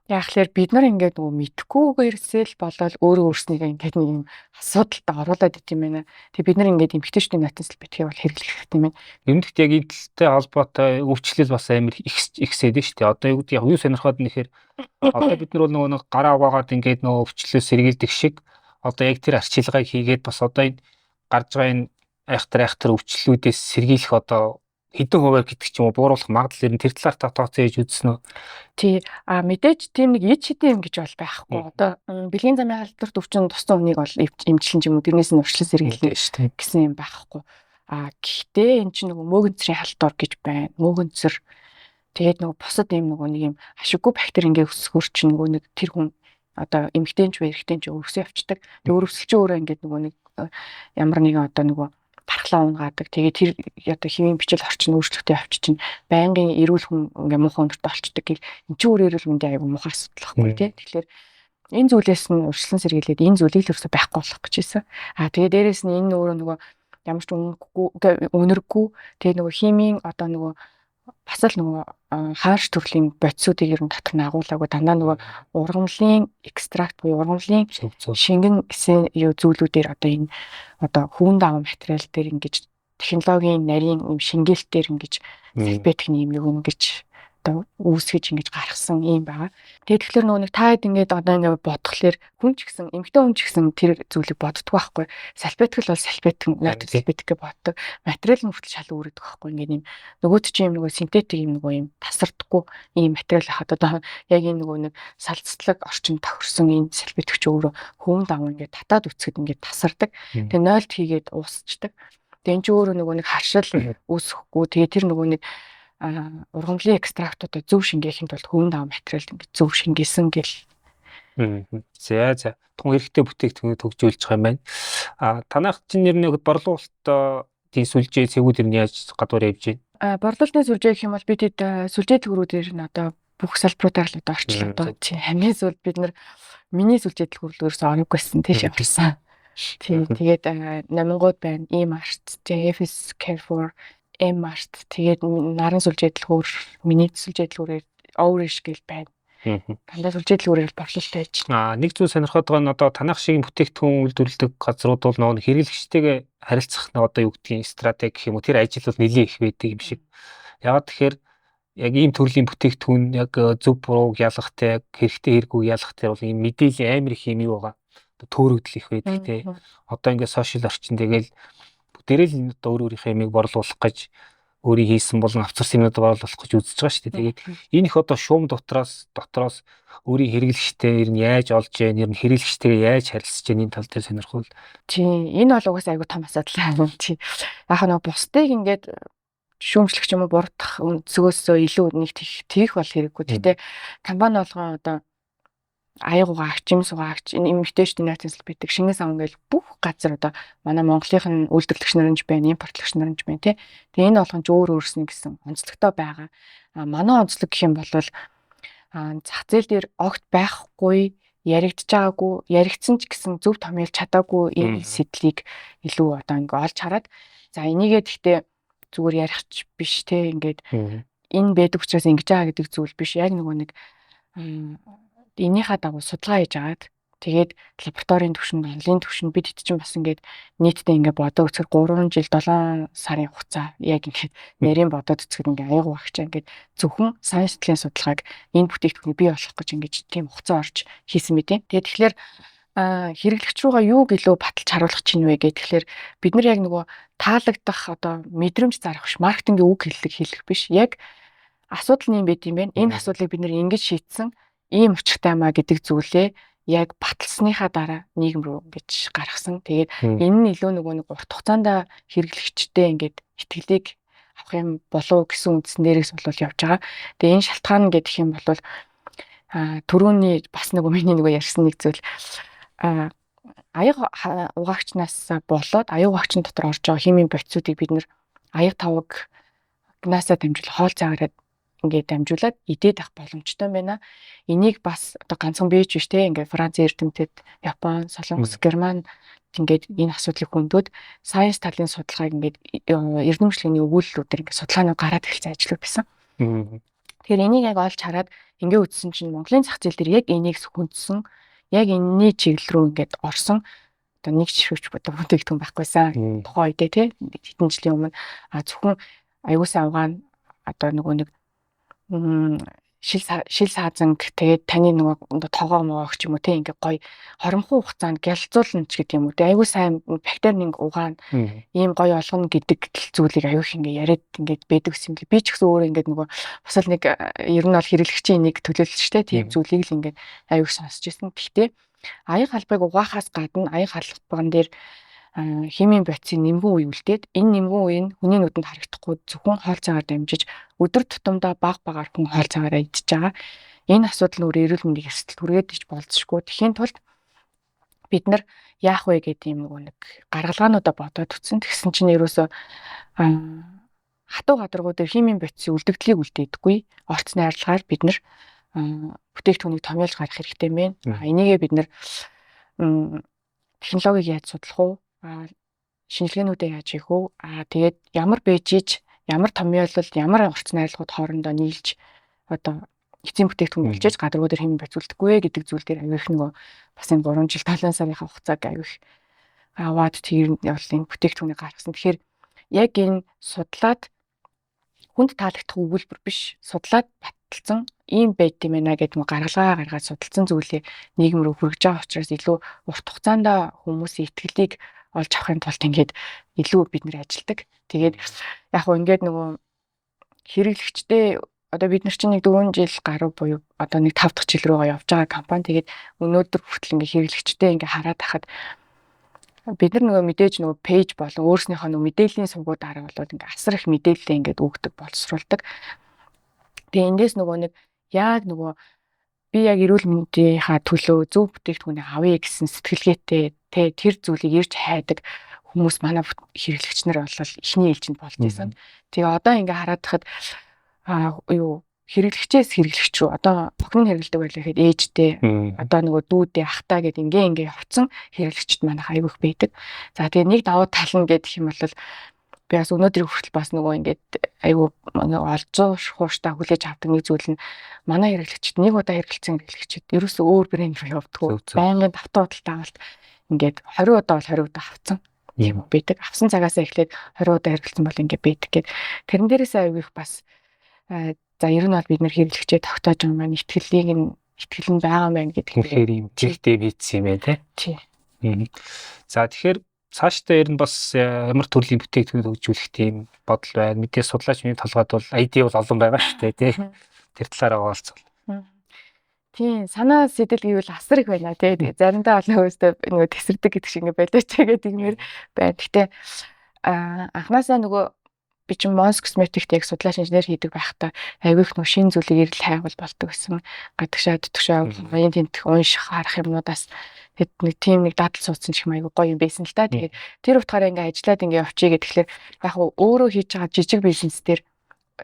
яахлаар бид нар ингээд нөгөө мэдхгүйгээрсэл болол өөрөө өөрснийгээ ингээд нэг юм асуудалд оруулаад ит юм байна. Тэг бид нар ингээд эмгтээчдийн нотинсл битгий бол хэрэглэх хэрэгтэй юм байна. Юмдэгт яг идэлтэй холбоотой өвчлөл бас амар ихсээд нь шүү дээ. Одоо юу гэдэг яг юу сонирхоод нэхэр одоо бид нар бол нөгөө гараа угаагаад ингээд нөгөө өвчлөлөө сэргийлдэг шиг одоо яг тэр арчилгааг хийгээд бас одоо энэ гарч байгаа энэ айхтар өвчлөлүүдээс сэргийлэх одоо хэдэн хувиар гэдэг ч юм уу бууруулах магадлал нь тэр талаар та тооцоо хийж үзсэн үү? Тий. Мэдээж тийм нэг ид шидэн юм гэж бол байхгүй. Одоо бэлгийн замын халдварт өвчин туссан хүнийг бол эмчилэн ч юм уу тэрнээс нь урьдчилан сэргийлнэ гэсэн юм байхгүй. Гэхдээ эн чинь нөгөө мөөгөнцрийн халдвар гэж байна. Мөөгөнцөр тэгээд нөгөө бусад юм нөгөө нэг юм ашиггүй бактери ингээ өсгөр чинь нөгөө нэг тэр хүн одоо эмэгтэйч вэ эрэгтэйч өргөсөө авчдаг. Тэг өргөсөлч өөрөө ингээ нөгөө нэг ямар нэгэн одоо нөгөө тархлаа унгаадаг. Тэгээ тэр одоо хэвийн бичил орчин өөрчлөлтөй авчиж чинь байнгын эрүүл хүн ингээ муухай өндөрт олчдаг гэл эн чинь өөр эрүүл мэндийн аягүй муухай асуудал байхгүй тий. Тэгэхээр энэ зүйлээс нь урьдчилан сэргийлээд энэ зүйлийг л өрсө байхгүй болох гэж байсан. Тэгээ дээрэс нь энэ өөрөө нөгөө ямар ч үнэргүй тэгээ нөгөө химийн одоо нөгөө бас л нөгөө хаарш төрлийн бодисуудыг ер нь дотор нь агуулаагүй дандаа нөгөө ургамлын экстракт буюу ургамлын шингэн гэсэн зүйлүүдээр одоо энэ одоо хүүн даавар материал дээр ингэж технологийн нарийн шингээлтээр ингэж салфетикний юм ингэж одоо үүсгэж ингэж гаргасан юм байгаа. Тэгэхээр нөгөө нэг таад ингээд одоо ингээд бодглохлоор хүн ч гэсэн эмэгтэй хүн ч гэсэн тэр зүйлийг боддог байхгүй. Салфетик бол салфетик, нотик салфетик гэж боддог. Материал нь хүртэл шал үүрэгдэг байхгүй. Ингээд юм нөгөөд чи юм нөгөө синтетик юм нөгөө юм тасардаггүй ийм материал хахад одоо яг энэ нөгөө нэг салцлаг орчинд тохирсон энэ салфетик ч өөрөө хөвөн даван ингээд татаад үцгэд ингээд тасардаг. Тэгээ нойлт хийгээд уусчдаг. Тэгээ энэ ч өөрөө нөгөө нэг харшил үүсэхгүй. Тэгээ тэр нөгөө нэг ургамлын экстрактуудаа зөв шингээхэд бол хөвөн даван материал ингээд зөв шингээсэн гэл. За. Тун хэрэгтэй бүтээгдэхүүн төгжүүлж байгаа юм байна. Танайх чинь нэр нэг борлуулалт тийм сүлжээ цэгүүд нь яаж гадуур явж байна? Борлуулалтын сүлжээ гэх юм бол бид сүлжээ төгрүүдээр нь одоо бүх салбаруудаар л одоо орчлоо. Хамгийн сүүлд бид нар миний сүлжээ төгрөлөөс ороггүйсэн тийш явсан. Тэгээд номингууд байна. E-Mart, FS Carrefour, M-Mart тэгээд наран сүлжээдлгүүр, миний сүлжээдлгүүрээр Ourish гэл байна. Дандаа сүлжээдлгүүрээр борлуулалт хийж. Нэг зүйл сонирхоод байгаа нь одоо танах шиг бүтээгдэхүүн үйлдвэрлэдэг газрууд бол нөгөө хэрэглэгчтэйгээ харилцах нэг одоо юу гэдгийг стратеги гэх юм уу тэр ажил бол нэлээд их байдаг юм шиг. Ягаад тэгэхээр яг ийм төрлийн бүтээгдэхүүн яг зөв бурууг ялгахтай, хэрэгтэй хэрэггүй ялгахтай бол ийм мэдээллийн амар их юм юу байгаа. Төөрөгдөл их байдаг те. Одоо ингээд сошиал орчин тэгэл дээрэл одоо өөрийнхөө ямиг борлуулах гэж өөрийн хийсэн болон авцарсан юмнууд борлуулах гэж үзэж байгаа шүү дээ. Тэгээд энэ их одоо шуум дотроос өөрийн хэрэглэгчтэй ер нь яаж олж яах, ер нь хэрэглэгчтэйгээ яаж харилцаж яах энэ тал дээр сонирхвол. Энэ бол угаасаа айгүй том асуудал. Яг нэг бусдыг ингээд шүүмжлэх юм уу буруутгах өнцгөөсөө илүү нэг тийх бол хэрэггүй. Гэхдээ компани болгон одоо аяг угаагч, жим сугаагч, энэ имиттэйшн найзлал бидэг шингээс аван гэж бүх газар одоо манай Монголынх нь үйлдвэрлэгч нар нь байна, импортлогч нар нь байна тий. Тэгээ энэ болгон ч өөр өөрснө гэсэн онцлогтой байгаа. Манай онцлог гэх юм бол зах зээл дээр огт байхгүй, яригдж байгаагүй, яригдсан ч гэсэн зөв томьёолж чадаагүй энэ сэтлийг илүү одоо ингээ олж хараад за энийгээ гэхдээ зүгээр ярихч биш тий ингээд энэ байдаг учраас ингэж байгаа гэдэг зүйл биш. Яг нөгөө нэг энийхээ дагуу судалгаа хийж агаад тэгээд лабораторийн түвшинд, онлын түвшинд бид хэд чинь бас ингээд нийтдээ ингээд бодоо үзэхээр 3 жил 7 сарын хугацаа яг ингээд нэрийн бодоод үзэхээр ингээд аяг багчаа ингээд зөвхөн сайн сэтгэлийн судалгааг энэ бүтээгдэхүүнийг бий болгох гэж ингээд тийм хугацаа орж хийсэн мэт. Тэгээд тэгэхээр хэрэглэгч рүүгээ юуг илүү баталж харуулах чинь вэ гэхээр бид нар яг нөгөө таалагдах одоо мэдрэмж зарах биш, маркетингийн үг хэллэг биш. Яг асуудал нь юм байт юм байна. Энэ асуудлыг бид нэр ингэж шийдсэн ийм учиртай маа гэдэг зүйлээ яг баталсныхаа дараа нийгэм рүү ингэж гаргасан. Тэгээд энэ нь илүү нөгөө нэг урт хугацаанд хэрэглэгчтэй ингээд итгэлийг авах юм болов гэсэн үндснээрээс бол явж байгаа. Тэгээд энэ шалтгаан гэдэг юм бол түрүүний бас нөгөө миний нөгөө ярьсан нэг зүйл аяг угаагчнаас болоод аяг угаагчны дотор орж байгаа химийн бодисуудыг бид нэр аяг тавгнасаа дамжуулан хоол цагаараа ингээд дамжуулаад идээд авах боломжтой байна. Энийг бас одоо ганцхан бийж биш те ингээд Франц эрдэмтэд, Япон, Солонгос, Герман ингээд энэ асуудлыг хөндөд сайенс талын судалгааг ингээд эрдэмчлэгийн өгүүлэлүүдээр ингээд судалгаанууд гараад эхэлсэн ажлууд байсан. Тэгэхээр энийг яг олж хараад ингээд үтсэн чинь Монголын зах зээл дээр яг энийг хүндсэн, яг энэний чиглэл рүү ингээд орсон одоо нэг жишгч бүтээгдэхүүн байхгүйсэн. Тухайн үедээ те хэдэн жилийн өмнө зөвхөн аюулсан авгаан одоо нөгөө нэг шил саазанг тэгээд таны нөгөө тоогоо моогч юм уу те ингээ гоё хоромхон хугацаанд гялцуулна ч гэдэг юм уу те аюу сайн бактерийн угаана ийм гоё олгоно гэдэг зүйлийг аюух ингээ яриад ингээд байдаг юм ли би ч гэсэн өөрөө ингээд нөгөө бас л нэг ер нь бол хэрэглэгчийн нэг төлөөлөл штэ тийм зүйлийг л ингээд аюух сонсч ирсэн. Гэхдээ аяг халбыг угаахаас гадна аяг халбан дээр химийн бодисын нэмгэн үе үлдээд энэ нэмгэн үе нь хүний нүдэнд харагдахгүй зөвхөн хоол цагаар дамжиж өдөр тутамдаа багаар хүн хоол цагаараа идчихэж байгаа. Энэ асуудал нь өөрөө эрүүл мэндийн эрсдэлд хүргээд ич болцсохгүй. Тэхийн тулд бид нар яах вэ гэдэг юм нэг гаргалгаануудаа бодоод үтсэн. Тэгсэн чинь ерөөсөө хатуу гадаргуу дээр химийн бодисын үлдэгдлийг үлдээдэггүй. Орц найрлагаар бид нар бүтээгдэхүүнийг томьёолж гаргах хэрэгтэй мэн. Энийгээ бид нар технологиг яаж судлах уу? Шинжилгээнүүдээ яаж хийх үү? Тэгээд ямар бэжиж, ямар томьёолол, ямар орц найрлагууд хоорондоо нийлж одоо эцсийн бүтээгдэхүүн болжээж гадаргуу дээр хэмээн байцуулдаггүй гэдэг зүйл дээр аяwych нөгөө бас энэ 3 жил 7 сарынхаа хугацааг аяwych аваад тэр нь бол энэ бүтээгдэхүүнийг гаргасан. Тэгэхээр яг энэ судлаад хүнд таалагдах өгүүлбэр биш, судлаад баталсан ийм байд юм байна гэдэг нэг гаргалгаа гаргаад судалсан зүйлээ нийгэм рүү хүргэж байгаа учраас илүү урт хугацаанд хүмүүсийн итгэлийг олж авахын тулд ингээд илүү бид нэр ажилдаг. Тэгээд яг хөө ингээд нөгөө хэрэглэгчтэй одоо бид нар чинь нэг 4 жил гаруй буюу одоо нэг 5 дахь жил рүүгээ явж байгаа компани. Тэгээд өнөөдөр хүртэл ингээд хэрэглэгчтэй ингээд хараад тахад бид нар нөгөө мэдээж нөгөө пэйж болон өөрснийхөө нөгөө мэдээллийн сувгууд дараа болоод ингээд асар их мэдээлэлээ ингээд өгдөг боловсруулдаг. Тэгээ эндээс нөгөө нэг яг нөгөө би яг эрүүл мэндийнхаа төлөө зөв бүтээгдэхүүнийг авъя гэсэн сэтгэлгээтэй тэр зүйлийг ирж хайдаг хүмүүс манай хэрэглэгч нар бол ихний ээлжинд болж байсан. Тэгээ одоо ингээ хараад тахад хэрэглэгчээс хэрэглэгч рүү одоо охин хэрэглэдэг байлаа гэхэд ээжтэй одоо нөгөө дүүдээ ахтаа гэд ингээ явцсан хэрэглэгчд манайх аягүй их байдаг. За тэгээ нэг давуу тал нь гэдэг юм бол би бас өнөөдрийн хүртэл бас нөгөө ингээд аягүй олзууштай хүлээж авдаг нэг зүйл нь манай хэрэглэгчд нэг удаа хэрэглэсэн хэрэглэгчд ерөөсөө өөр брэнд рүү явдаггүй. Байнгын давтаа худалдаа авалт ингээд 20 удаа бол 20 удаа авцсан юм байдаг. Авсан цагаасаа эхлээд 20 удаа хэрэглэсэн бол ингээд байдаг гэд. Тэрэн дээрээс аягүй их бас за ер нь бол бид нэр хэрэглэгчээ тогтоож байгаа маань итгэл нь байгаа мэн гэдэг. Тэгэхээр юм жигтэй бийцсэн юм байна тий. За тэгэхээр цаашдаа ер нь бас ямар төрлийн бүтээгдэхүүн хөгжүүлэх тийм бодол байна. Мэдээ судлаач миний толгойд бол ID бол олон байгаа шүү дээ тий. Тэр талаараа оолцвол. Тийм санаа сэтэл гэвэл асар их байна тий. Тэгээ заримдаа олон хөөстөө нөгөө тесэрдэг гэдэг шиг ингээ болооч гэдэг юмэр байна. Гэтэ анханасаа нөгөө би чинь Mons Cosmetics яг судлаач инженер хийдэг байхдаа айгүйх нэг шин зүйлийг ирэл хайгуул болдог гэсэн. Гадагшаад төгшөө аян тентх унших харах юмнуудаас тэгэд нэг тийм нэг дадал суудсан ч юм айгүй гоё юм байсан л да. Тэгээд тэр утгаараа ингээ ажиллаад ингээ явчихъя гэхэлэр яг өөрөө хийж байгаа жижиг бизнес дээр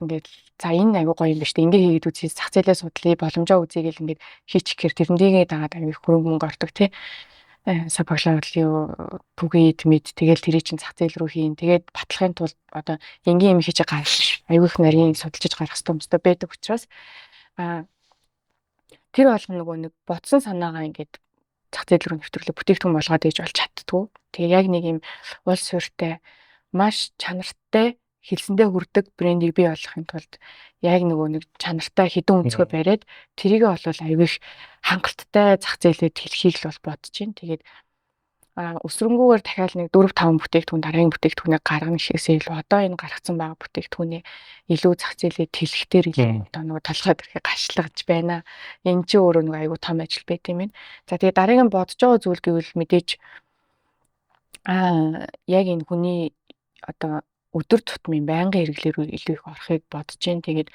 ингээд за энэ айгүй гоё юм байна шүү дээ. Ингээ хийгээд үзье, зах зээлээ судлаа, боломжоо үзье гэл ингээд хийчих гэхээр тэрнийгээ дагаад айгүй хөрөнгө мөнгө ордог тий. Сапаглаалын түгээд мэд тэгэл тэрий чин зах зээл рүү хийн. Тэгээд батлахын тулд одоо энгийн юм хийж гаргах айгүй их нарийн судалжиж гаргах хэрэгтэй байдаг учраас тэр болгоно нөгөө нэг ботсон санаагаа ингээд зах зээл рүү нэвтрүүлээ бүтээгдэхүүн болгоод ээж болж чаддгүй. Тэгээ яг нэг юм уул суурьтай маш чанартай хэлсэндээ хүрдэг брендийг бий болгохын тулд яг нөгөө нэг чанартай хэдэн өнцгөө бариад тэрийгээ болвол аягүй их хангалттай зах зээлэд хэлхийг л бол бодож байна. Тэгээд өсрөнгүүгээр дахиад нэг 4-5 бүтээгдэхүүн дараагийн бүтээгдэхүүнээ гаргана гэхээсээ илүү одоо энэ гаргацсан байгаа бүтээгдэхүүний илүү зах зээлэд хэлэхтэр илүү одоо нөгөө толгойд ирэхээ гашлагж байна. Энэ чинь өөрөө нөгөө аягүй том ажил байт юм байна. За тэгээд дараагийн бодож байгаа зүйл гэвэл мэдээж яг энэ хүний одоо өдөр тутмын байнгын хэрэглээр илүү их орохыг бодож जैन. Тэгээд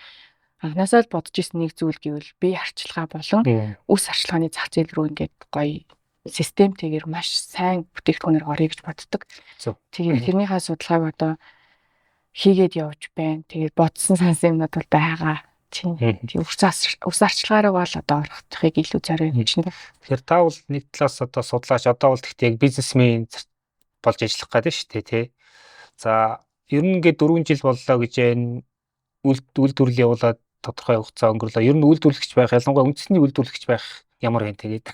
анхнаасаа л бодож исэн нэг зүйл гэвэл бие харчилгаа болон үс харчилгааны зах зээл рүү ингээд гоё системтэйгээр маш сайн бүтээгдэхүүнээр орё гэж боддог. Тэгээд тэрнийхээ судалгааг одоо хийгээд явж байна. Тэгээд бодсон сансан юмнууд бол байгаа. Тийм үс харчилгаараа бол одоо орохыг илүү зориулж байна. Тэгэхээр та бол нэг талаас одоо судлаач одоо бол гэхдээ яг бизнесмен болж ажиллах гэдэг шүү дээ тий. За ер нь ингээд 4 жил боллоо гэж байна. Үйлдвэрлэл явуулаад тодорхой хугацаа өнгөрлөө. Ер нь үйлдвэрлэгч байх, ялангуяа үндэсний үйлдвэрлэгч байх ямар юм тэгээд.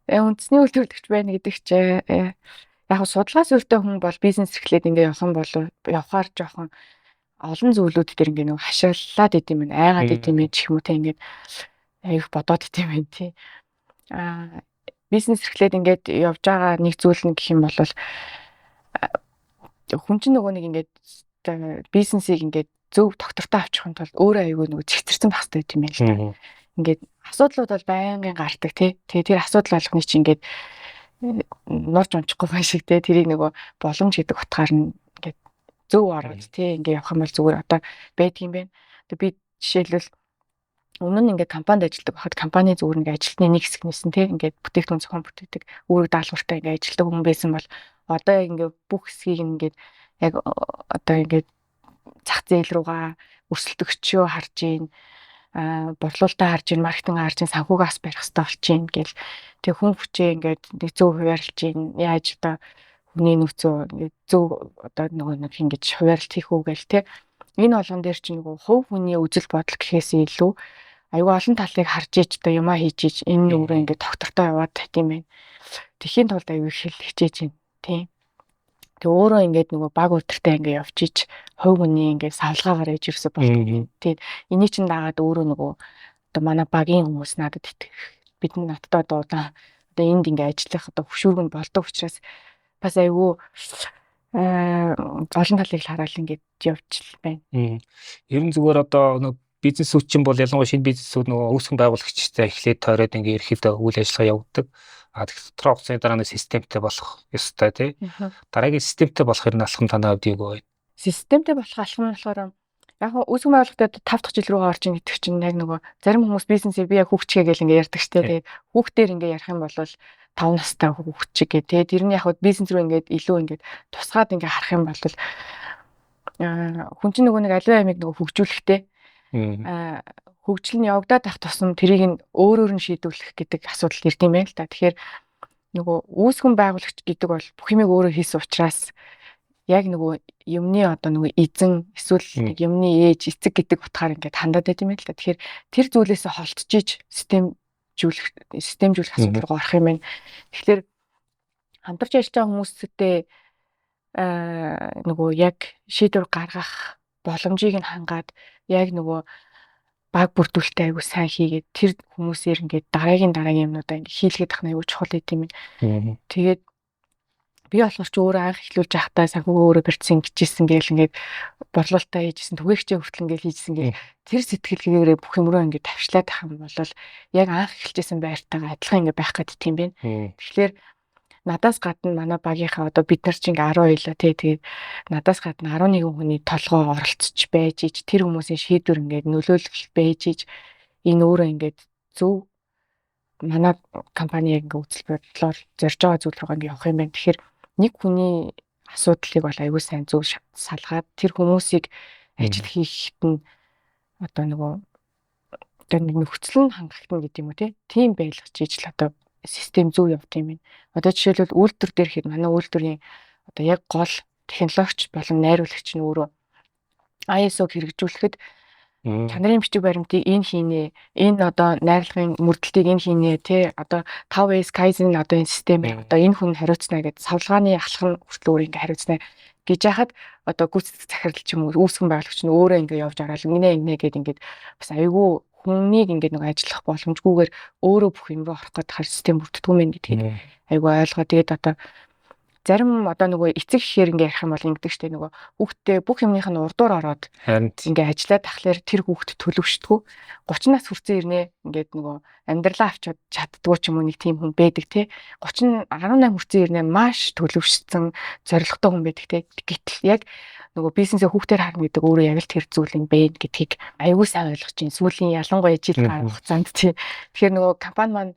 Үндэсний үйлдвэрлэгч байна гэдэг чинь яг судалгаас өртөө хүн бол бизнес эрхлээд ингээ явах юм бол явахаар жоохон олон зүйлүүд дээр ингээ нэг хашааллаад идэм байна. Айгаад идэм байх гэх юм уу те ингээд аяг бодоод идэм байна тий. Бизнес эрхлээд ингээд явж байгаа нэг зүйл нь гэх юм бол хүн чинь нөгөө нэг ингээд бизнесийг ингээд зөв доктортой авчихын тулд өөрөө аягүй нөгөө зэгцэрсэн байх хэрэгтэй юм байна л да. Ингээд асуудлууд бол байнгын гардаг тий. Тэгээ тэр асуудал болгоны чинь ингээд норж унчихгүй байх шиг тий. Тэрийг нөгөө боломж гэдэг утгаар нь ингээд зөв ороод тий. Ингээд явах юм бол зүгээр одоо байдаг юм байна. Тэгээ би жишээлбэл өмнө нь ингээд компанид ажилладаг байхад компани зүгээр нэг ажилтны нэг хэсэг нэсэн тий. Ингээд бүтээгдэхүүн зохион бүтээдэг үүрэг даалгавартай ингээд ажилладаг хүн байсан бол одоо яг ингээд бүх хэсгийг ингээд яг одоо ингээд зах зээл руугаа өрсөлдөгчөө харж ийн борлуулалтаа харж ийн маркетинг харж ийн санхугаас барих хэрэгтэй болж ийн гэл тэг хүн хүчээ ингээд нэг зөв хуваарлж ийн яаж одоо хүний нөөцөө ингээд зөв одоо нэг ингэж хуваарлт хийх үү гэл тэг энэ болгон дээр чинь нөгөө хувь хүний үзэл бодол гэхээс илүү аюу олон талыг харж иж одоо юмаа хийж иж энэ өөрөө ингээд доктортой яваад тат юм байна. Тэхийн тулд аюу хичээж ийн тийм. Тэг өөрөө ингээд нөгөө баг өдөртэй ингээд явж иж хувь хүний ингээд савлгаагаар ээж ирсэн болдог. Тэгээд энийг чинь дагаад өөрөө нөгөө одоо манай багийн хүмүүс надад итгэх бид надтай одоо энд ингээд ажиллах одоо хөшүүргөнд болдог учраас бас айгүй олон талыг хараад ингээд явж л байна. Ер нь зүгээр одоо нөгөө бизнесүүд чинь бол ялангуяа шинэ бизнесүүд нөгөө үүсгэн байгуулагчтай эхлээд тойроод ингээд ерөөхдөө үйл ажиллагаа явуулдаг. Тодорхой хугацааны дараа нэг системтэй болох ёстой тий. Дараагийн системтэй болохоор алхам танаа хувьд юу вэ? Системтэй болох алхам нь болохоор яг үүсгэн байгуулалтад 5 дахь жил рүү орж ийн гэдэг чинь яг нөгөө зарим хүмүүс бизнесээ би яг хүүхчгээ гэл ингээд ярьдаг штэ. Тэгээд хүүхдээр ингээд ярих юм бол 5 настай хүүхчиг гэ тий. Тэр нь яг бизнес рүү ингээд илүү ингээд тусгаад ингээд харах юм бол хүн чинь нөгөө нэг аливаа ямиг нөгөө хөгжүүлэхтэй хөгжил нь явагдаад байх тусам тэрийг нь өөрөөр нь шийдвэрлэх гэдэг асуудал ирд юм байна л да. Тэгэхээр нөгөө үүсгэн байгуулагч гэдэг бол бүх юмыг өөрөө хийсэн учраас яг нөгөө юмны одоо нөгөө эзэн эсвэл юмны ээж эцэг гэдэг утгаар ингээд хандаад байт юм байна л да. Тэгэхээр тэр зүйлээсээ холтжиж системжүүлэх асуудал руу орох юм байна. Тэгэхээр хамтарч ажиллаж байгаа хүмүүстэй нөгөө яг шийдвэр гаргах боломжийг нь хангаад яг нөгөө баг бүрдүүлэлтээ аягүй сайн хийгээд тэр хүмүүсээр ингээд дараагийн юмнуудаа ингээд хийлгээд тахна аягүй чухал гэдэм юм. Тэгээд би болохоор ч өөрөө анх эхлүүлж байхдаа санхугаа өөрөө барьсан гिचсэн гээл ингээд борлуулалтаа хийжсэн түгээгчээ хүртэл ингээд хийжсэн гээл тэр сэтгэлгээгээрээ бүх юм руу ингээд тавьшлаад тах юм бол яг анх эхэлжсэн байртайгаа адилхан ингээд байх гэдэг юм бэ. Тэгэхээр надаас гадна манай багийнхаа одоо бид нар чинь 12 л тий тэгээд надаас гадна 11 хүний толгой оролцож байж ич тэр хүмүүсийн шийдвэр ингээд нөлөөлөх байж ич энэ өөрөө ингээд зөв манай компани яг ингээд үзэл бодлоор зорж байгаа зүйл рүү ингээд явах юм байна. Тэгэхээр нэг хүний асуудлыг бол аюул сайн зөв салгаад тэр хүмүүсийг ажил хийхэд нь одоо нөгөө одоо нэг нөхцөл нь хангалтна гэдэг юм уу тийм байлгаж ижил одоо систем зөв явт юм байна. Одоо жишээлбэл үйлдвэр дээр хэд манай үйлдвэрийн одоо яг гол технологич болон найруулагч нь өөрөө ISO-г хэрэгжүүлэхэд чанарын бичиг баримтыг энэ хийнэ, энэ одоо найрлагын мөрдөлтийг энэ хийнэ одоо 5S Kaizen одоо энэ систем одоо энэ хүн хариуцна гэдэг савлгааны ахлах нь хүртэл өөр ингээ хариуцна гэж яхад одоо гүйцэтгэх захирал ч юм уу үүсгэн байгуулагч нь өөрөө ингээ явж ороод ингэнэ гэд ингээд бас айгүй хүнийг ингээд нэг ажиллах боломжгүйгээр өөрөө бүх юм руу орох гэдэг хар систем бүрддэг юм гэдгийг айгүй ойлгоо. Тэгээд одоо зарим одоо нөгөө эцэг ихээр ингээ ярих юм бол ингэдэг штэ нөгөө хүүхдээ бүх юмных нь урдуур ороод ингээ ажиллаад тахлаар тэр хүүхд төлөвшдгүү 30 нас хүрсэн ирнэ ингээд нөгөө амьдралаа авч чаддгүй ч юм уу нэг тийм хүн байдаг те 18 хүрсэн ирнэ маш төлөвшсөн зоригтой хүн байдаг те гэтэл яг нөгөө бизнесээ хүүхдээр харна гэдэг өөрөө яг л тэр зүйл юм бэ гэдгийг аягүй сайн ойлгож чинь сүүлийн ялангуяа жил гарах хугацаанд тий тэгэхээр нөгөө компани маань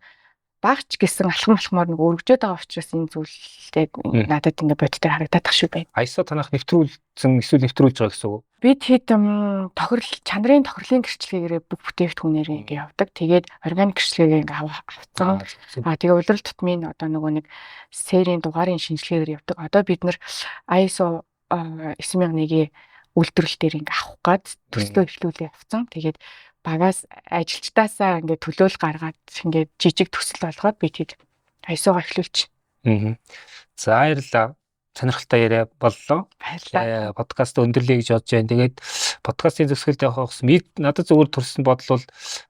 багч гэсэн алхамар нэг өргөжөөд байгаа учраас энэ зүйлтэй надад ингээ бодит дээр харагдаад тах шүү байна. ISO танах нэвтрүүлсэн эсвэл нэвтрүүлж байгаа гэсэн үг. Бид хэд чанарын тохирлын гэрчлэгээр бүх бүтээгдэхүүнээр ингээ явдаг. Тэгээд органик гэрчлэгээ ингээ авцсан. Тэгээ улирал тутмын одоо нөгөө нэг серийн дугаарын шинжилгээгээр явдаг. Одоо бид нар ISO 9001-ийн үйлдвэрлэл дээр ингээ авах гад төслөө эхлүүлээ авцсан. Тэгээд багаас ажилчдаасаа ингээд төлөөл гаргаад ингээд жижиг төсөл болгоод би тэд ISO-го эхлүүлчих. За баярлалаа. Сонирхолтой яриа боллоо. Баярлалаа. Подкаст өндөрлөе гэж бодож байна. Тэгээд подкастын зөвсгөлд явах гэсэн надад зөвхөн төрсэн бодол бол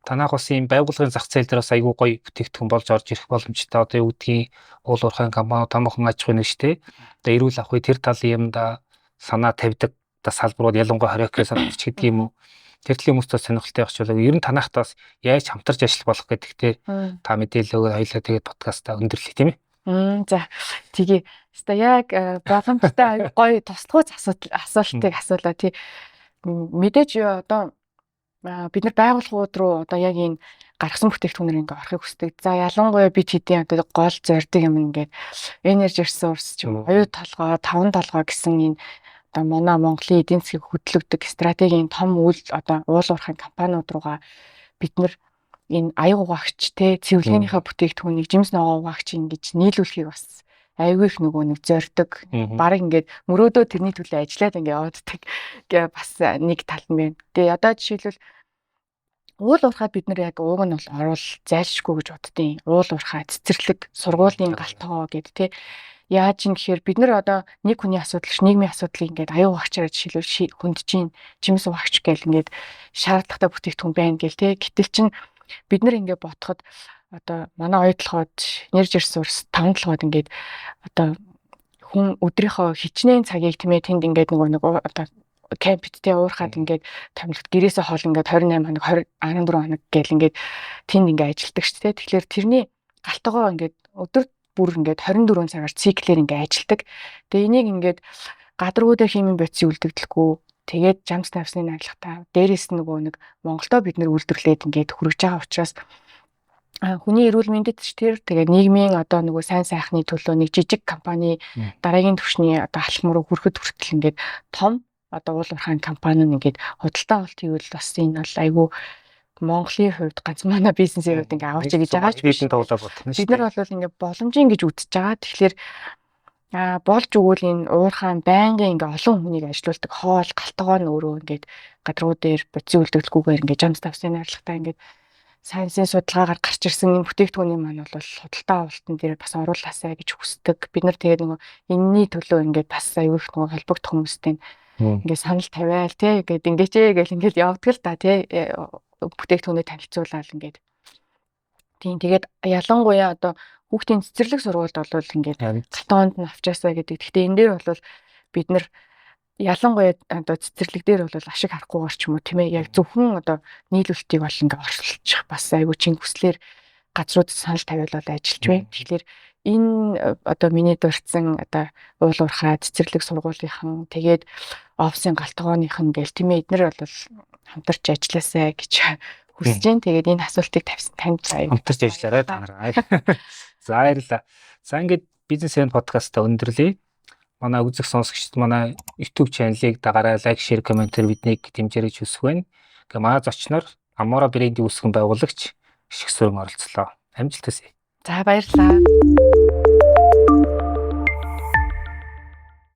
танах бас ийм байгууллагын зах зээл дээр бас айгүй гоё бүтээгдэхүүн болж орж ирэх боломжтой. Одоо юу гэдгийг уул уурхайн компани томхон аж ахуйн нэгштэй. Одоо эрүүл ахуй тэр талын юмда санаа тавьдаг салбарууд ялангуяа хориокээс санаач гэдэг юм уу. Тэр төрлийн хүмүүст сонирхолтой явах чулаа. Ер нь танахтаас яаж хамтарч ажил болох гэдэгтэй та мэдээлэл хоёлаа тэгээд подкастаа өндөрлөе тийм ээ. За тэгээ хэвээ яг боломжтой гоё туслахуйц асуултыг асуулаа тий. Мэдээж одоо бид нар байгууллагууд руу одоо яг энэ гаргасан бүтээгдэхүүнээр ингээ орохыг хүсдэг. За ялангуяа бид хэдийн одоо гол зорддог юм ингээд energy resource ч юм уу, оюу толгой, таван толгой гэсэн энэ одоо манай Монголын эдийн засгийг хөдөлгдөг стратегийн том уул уурхайн компаниуд руугаа бид нар энэ аяг угаагч цэвэрлэгийнхаа бүтээгдэхүүнийг жимс ногоо угаагч ингэж нийлүүлэхийг бас айгүй их нөгөө нэг зорддог. Бараг ингээд мөрөөдөө тэрний төлөө ажиллаад ингээ явааддаг гэ бас нэг тал нь байна. Тэгээ одоо жишээлбэл уул уурхаад бид нар яг ууг нь бол оруул зайлшгүй гэж боддیں۔ Уул уурхаа цэцэрлэг сургуулийн галтгоо гэд яаж юм гэхээр бид нар одоо нэг хүний асуудал нийгмийн асуудлыг ингээд аюу угаагчаар жишээлбэл хүндчин жимс угаагч гэл ингээд шаардлагатай бүтээгдэхүүн байна гэл гэтэл чин бид нар ингээд ботход одоо манай ойдлогоод energy resource 5 толгойд ингээд одоо хүн өдрийнхөө хичнээн цагийг тиймээ тэнд ингээд нэг одоо кемптэй уурхаад ингээд томилт гэрээсээ хоол ингээд 28 хоног 14 хоног гэл ингээд тэнд ингээд ажилдаг шүү дээ. Тэгэхээр тэрний галтгоо ингээд өдөр бүр ингээд 24 цагаар циклээр ингээд ажилдаг. Тэгээ энийг ингээд гадаргуудаар химийн бодисын үлдэгдэлгүй тэгээд жамс тавсны найрлагатай. Дээрээс нөгөө нэг Монголдо бид нэр үйлдвэрлээд ингээд хүрэж байгаа учраас хүний эрүүл мэндэд ч тэгээд нийгмийн одоо нөгөө сайн сайхны төлөө нэг жижиг компани дараагийн түвшний одоо алхам руу хүрэхэд хүртэл ингээд том одоо уул уурхайн компани ингээд худалдаа авалт хийвэл бас энэ бол айгүй Монголын хувьд ганц манай бизнесийн хувьд ингээд аваач гэж байгаа ч бид тоглоо бодно шүү. Бид нар бол ингээд боломжийн гэж үзэж байгаа. Тэгэхээр болж өгвөл энэ уурхайн байнгын ингээд олон хүнийг ажилуулдаг хоол галтгоо нь өөрөө ингээд гадруу дээр бодисын үлдэгдэлгүйгээр ингээд жамс тавсны найрлагатай ингээд сайенсийн судалгаагаар гарч ирсэн энэ бүтээгдэхүүний маань бол худалдаа авалтан дээр бас оруулаасай гэж хүсдэг. Бид нар тэгээд нөгөө энэний төлөө ингээд бас аюул их нөгөө холбогдох хүмүүстэй ингээд санал тавиал ингээд ингээд гэл ингээд явдаг л да бүтээгдэхүүнээ танилцуулаад ингээд тийм тэгээд ялангуяа одоо хүүхдийн цэцэрлэг сургуульд бол ингээд галтгоонд нь авчаасаа гэдэг. Гэхдээ энэ дээр бол бид нар ялангуяа одоо цэцэрлэг дээр бол ашиг харахгүйгээр ч юм уу тийм ээ яг зөвхөн одоо нийлүүлэлтийг бол ингээ орчилчих бас айгүй чин хүслээр газрууд санал тавиулаад ажиллаж байна. Тэгэхээр энэ одоо миний дурдсан одоо уул уурхай цэцэрлэг сургуулийнхан тэгээд офисын галтгооных нь гэл тийм ээ эднэр бол хамтарч ажилласаа гэж хүсэж байна. Тэгээд энэ асуултыг тавьсан танд баяр. Хамтарч ажиллаарай та нараа. За баярлалаа. За ингээд бизнес энд подкастаа өндөрлөе. Манай үзэх сонсогчд манай YouTube channel-ыг дагаарай, лайк, шеэр, комментээр биднийг дэмжээрэй гэж хүсэх байна. Ингээ манай зочноор Amora брендийн үүсгэн байгуулагч Ишг Сүрэн оролцлоо. Амжилт хүсье. За баярлалаа.